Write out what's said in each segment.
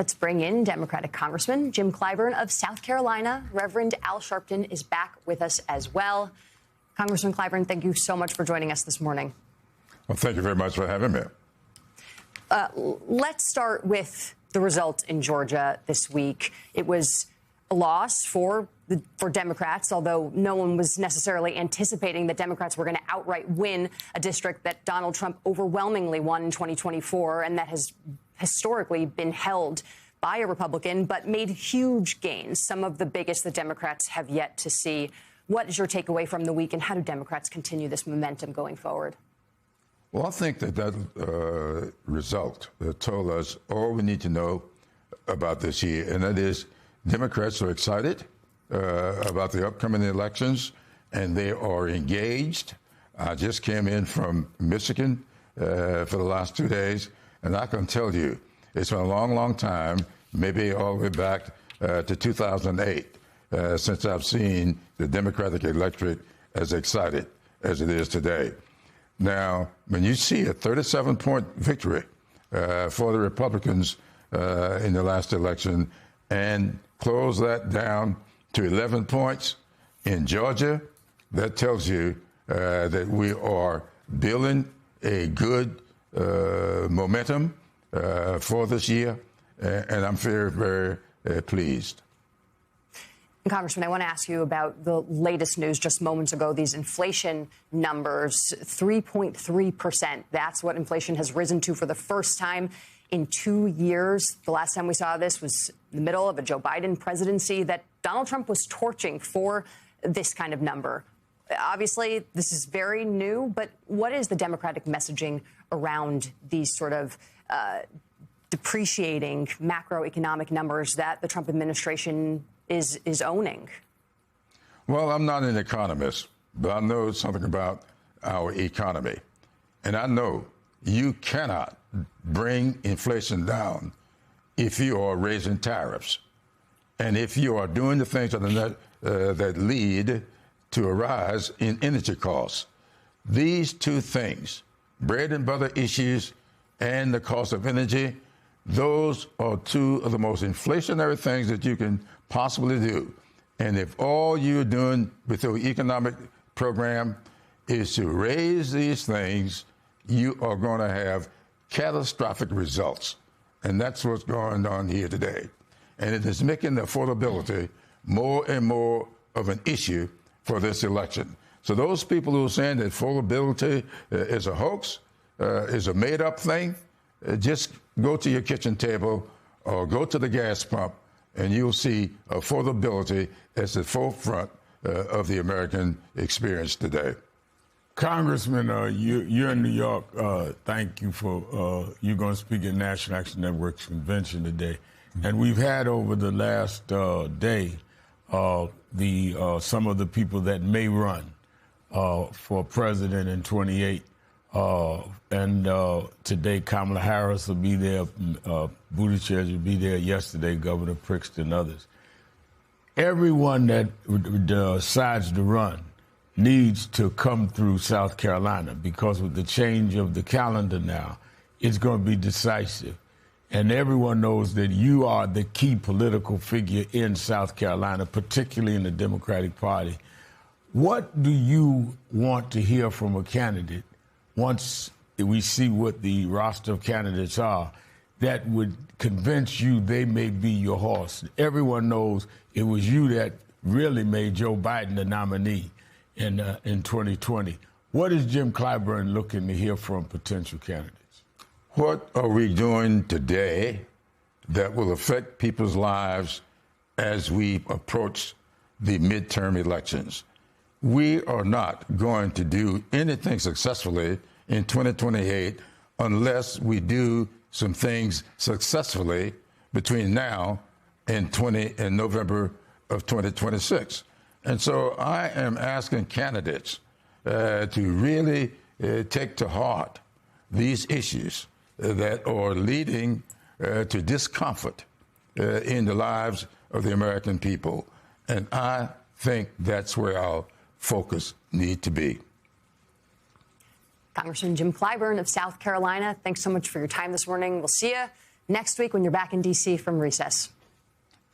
Let's bring in Democratic Congressman Jim Clyburn of South Carolina. Reverend Al Sharpton is back with us as well. Congressman Clyburn, thank you so much for joining us this morning. Well, thank you very much for having me. Let's start with the result in Georgia this week. It was a loss for Democrats, although no one was necessarily anticipating that Democrats were going to outright win a district that Donald Trump overwhelmingly won in 2024 and that has historically been held by a Republican, but made huge gains, some of the biggest the Democrats have yet to see. What is your takeaway from the week, and how do Democrats continue this momentum going forward? Well, I think that result told us all we need to know about this year, and that is Democrats are excited about the upcoming elections, and they are engaged. I just came in from Michigan for the last 2 days, and I can tell you it's been a long, long time, maybe all the way back to 2008, since I've seen the Democratic electorate as excited as it is today. Now, when you see a 37-point victory for the Republicans in the last election and close that down to 11 points in Georgia, that tells you that we are building a good momentum for this year, and I'm very, very pleased. Congressman, I want to ask you about the latest news just moments ago, these inflation numbers, 3.3%. That's what inflation has risen to for the first time in 2 years. The last time we saw this was in the middle of a Joe Biden presidency that Donald Trump was torching for this kind of number. Obviously, this is very new, but what is the Democratic messaging around these sort of depreciating macroeconomic numbers that the Trump administration is owning? Well, I'm not an economist, but I know something about our economy. And I know you cannot bring inflation down if you are raising tariffs. And if you are doing the things that lead to a rise in energy costs. These two things, bread and butter issues and the cost of energy, those are two of the most inflationary things that you can possibly do. And if all you're doing with your economic program is to raise these things, you are going to have catastrophic results. And that's what's going on here today. And it is making affordability more and more of an issue for this election. So those people who are saying that affordability is a hoax, is a made-up thing, just go to your kitchen table or go to the gas pump, and you'll see affordability as the forefront of the American experience today. Congressman, you're in New York. Thank you for you're going to speak at National Action Network's convention today. And we've had over the last day some of the people that may run for president in 28. And today, Kamala Harris will be there. Buttigieg will be there yesterday, Governor Pritzker and others. Everyone that decides to run needs to come through South Carolina, because with the change of the calendar now, it's going to be decisive. And everyone knows that you are the key political figure in South Carolina, particularly in the Democratic Party. What do you want to hear from a candidate once we see what the roster of candidates are that would convince you they may be your horse? Everyone knows it was you that really made Joe Biden the nominee in 2020. What is Jim Clyburn looking to hear from potential candidates? What are we doing today that will affect people's lives as we approach the midterm elections? We are not going to do anything successfully in 2028 unless we do some things successfully between now and November of 2026. And so I am asking candidates to really take to heart these issues that are leading to discomfort in the lives of the American people. And I think that's where our focus need to be. Congressman Jim Clyburn of South Carolina, thanks so much for your time this morning. We'll see you next week when you're back in D.C. from recess.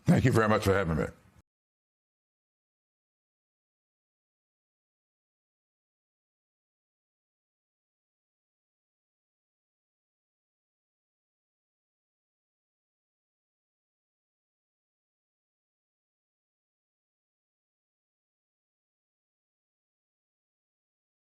Thank you very much for having me.